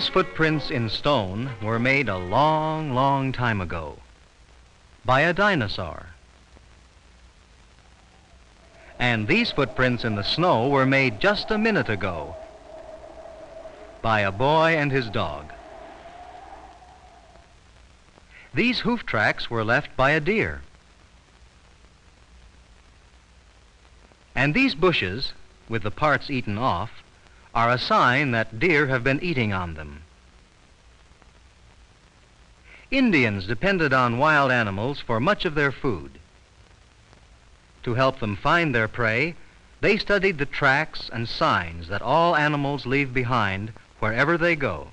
These footprints in stone were made a long, long time ago by a dinosaur. And these footprints in the snow were made just a minute ago by a boy and his dog. These hoof tracks were left by a deer. And these bushes, with the parts eaten off, are a sign that deer have been eating on them. Indians depended on wild animals for much of their food. To help them find their prey, they studied the tracks and signs that all animals leave behind wherever they go.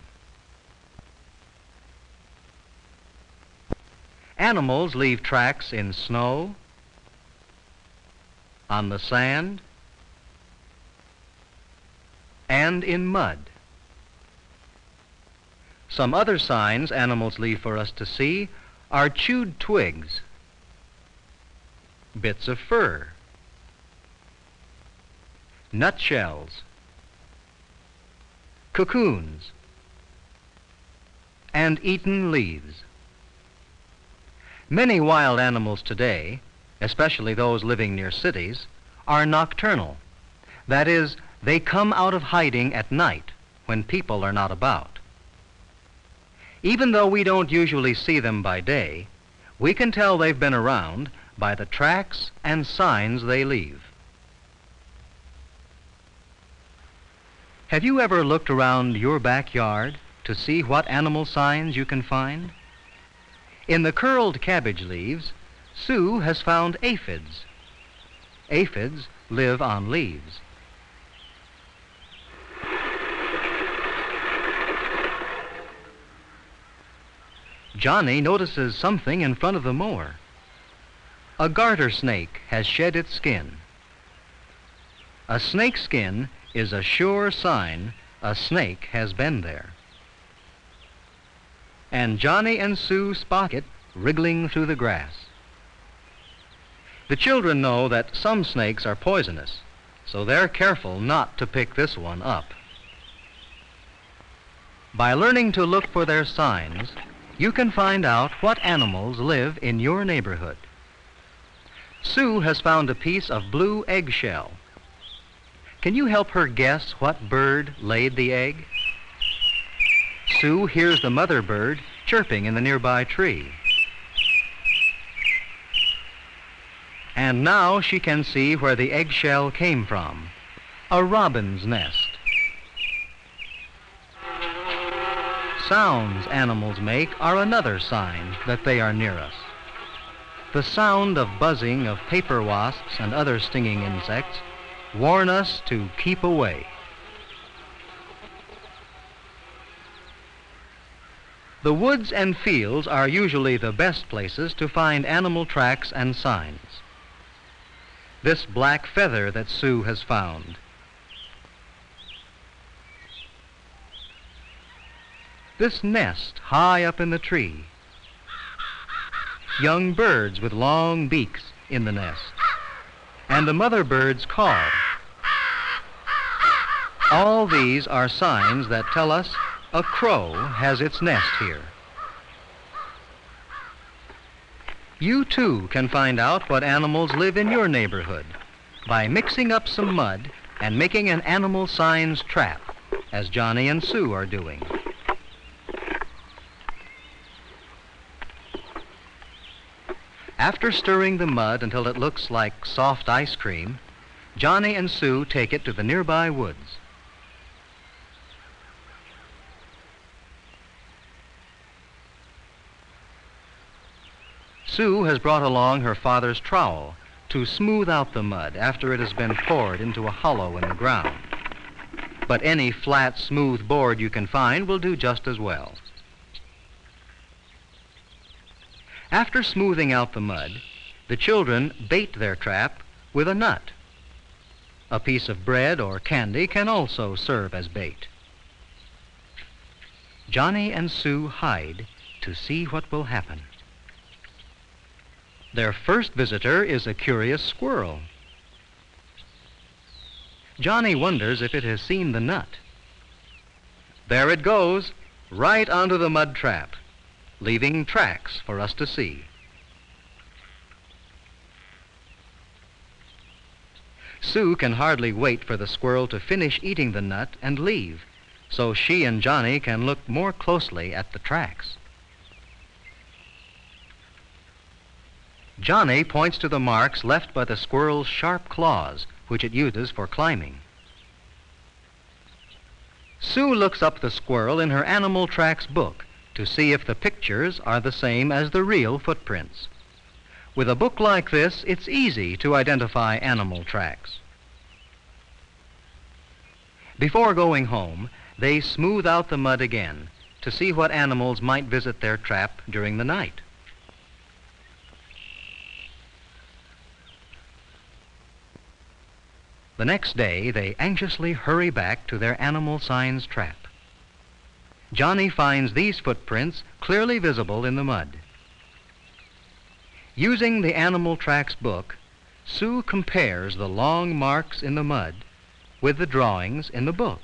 Animals leave tracks in snow, on the sand, and in mud. Some other signs animals leave for us to see are chewed twigs, bits of fur, nutshells, cocoons, and eaten leaves. Many wild animals today, especially those living near cities, are nocturnal. That is, they come out of hiding at night when people are not about. Even though we don't usually see them by day, we can tell they've been around by the tracks and signs they leave. Have you ever looked around your backyard to see what animal signs you can find? In the curled cabbage leaves, Sue has found aphids. Aphids live on leaves. Johnny notices something in front of the mower. A garter snake has shed its skin. A snake's skin is a sure sign a snake has been there. And Johnny and Sue spot it wriggling through the grass. The children know that some snakes are poisonous, so they're careful not to pick this one up. By learning to look for their signs, you can find out what animals live in your neighborhood. Sue has found a piece of blue eggshell. Can you help her guess what bird laid the egg? Sue hears the mother bird chirping in the nearby tree. And now she can see where the eggshell came from, a robin's nest. Sounds animals make are another sign that they are near us. The sound of buzzing of paper wasps and other stinging insects warn us to keep away. The woods and fields are usually the best places to find animal tracks and signs. This black feather that Sue has found. This nest high up in the tree. Young birds with long beaks in the nest. And the mother bird's call. All these are signs that tell us a crow has its nest here. You too can find out what animals live in your neighborhood by mixing up some mud and making an animal signs trap, as Johnny and Sue are doing. After stirring the mud until it looks like soft ice cream, Johnny and Sue take it to the nearby woods. Sue has brought along her father's trowel to smooth out the mud after it has been poured into a hollow in the ground. But any flat, smooth board you can find will do just as well. After smoothing out the mud, the children bait their trap with a nut. A piece of bread or candy can also serve as bait. Johnny and Sue hide to see what will happen. Their first visitor is a curious squirrel. Johnny wonders if it has seen the nut. There it goes, right onto the mud trap, leaving tracks for us to see. Sue can hardly wait for the squirrel to finish eating the nut and leave, so she and Johnny can look more closely at the tracks. Johnny points to the marks left by the squirrel's sharp claws, which it uses for climbing. Sue looks up the squirrel in her animal tracks book to see if the pictures are the same as the real footprints. With a book like this, it's easy to identify animal tracks. Before going home, they smooth out the mud again to see what animals might visit their trap during the night. The next day, they anxiously hurry back to their animal signs trap. Johnny finds these footprints clearly visible in the mud. Using the animal tracks book, Sue compares the long marks in the mud with the drawings in the book.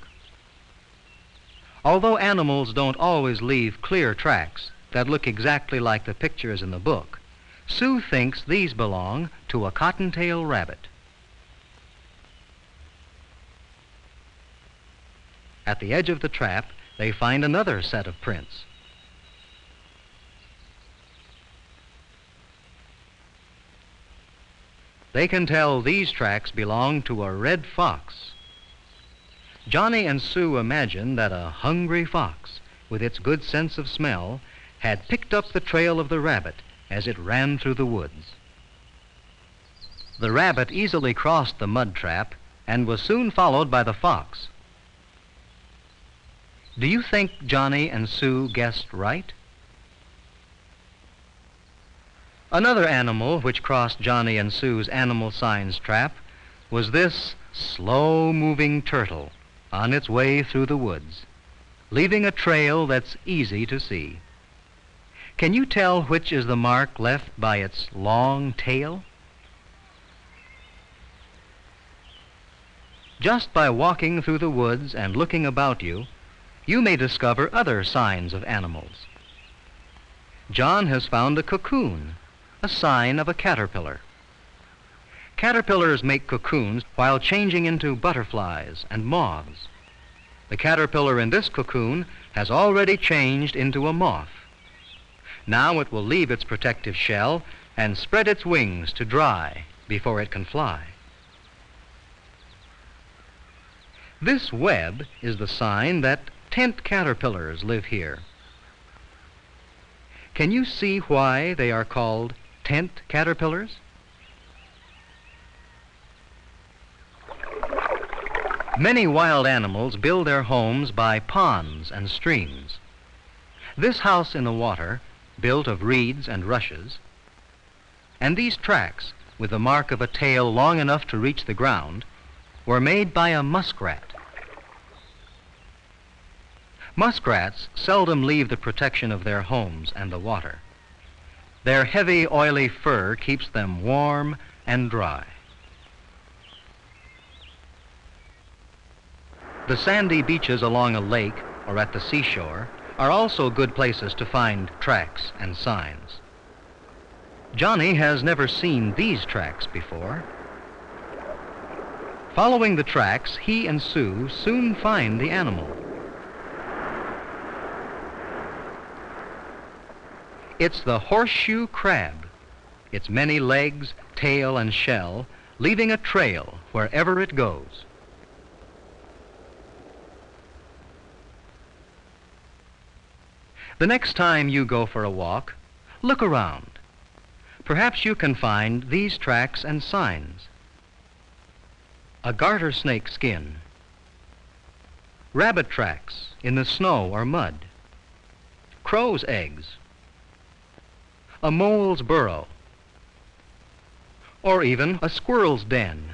Although animals don't always leave clear tracks that look exactly like the pictures in the book, Sue thinks these belong to a cottontail rabbit. At the edge of the trap, they find another set of prints. They can tell these tracks belong to a red fox. Johnny and Sue imagine that a hungry fox, with its good sense of smell, had picked up the trail of the rabbit as it ran through the woods. The rabbit easily crossed the mud trap and was soon followed by the fox. Do you think Johnny and Sue guessed right? Another animal which crossed Johnny and Sue's animal signs trap was this slow-moving turtle on its way through the woods, leaving a trail that's easy to see. Can you tell which is the mark left by its long tail? Just by walking through the woods and looking about you, you may discover other signs of animals. John has found a cocoon, a sign of a caterpillar. Caterpillars make cocoons while changing into butterflies and moths. The caterpillar in this cocoon has already changed into a moth. Now it will leave its protective shell and spread its wings to dry before it can fly. This web is the sign that tent caterpillars live here. Can you see why they are called tent caterpillars? Many wild animals build their homes by ponds and streams. This house in the water, built of reeds and rushes, and these tracks, with the mark of a tail long enough to reach the ground, were made by a muskrat. Muskrats seldom leave the protection of their homes and the water. Their heavy, oily fur keeps them warm and dry. The sandy beaches along a lake or at the seashore are also good places to find tracks and signs. Johnny has never seen these tracks before. Following the tracks, he and Sue soon find the animal. It's the horseshoe crab, its many legs, tail, and shell leaving a trail wherever it goes. The next time you go for a walk, look around. Perhaps you can find these tracks and signs. A garter snake skin, rabbit tracks in the snow or mud, crow's eggs, a mole's burrow, or even a squirrel's den.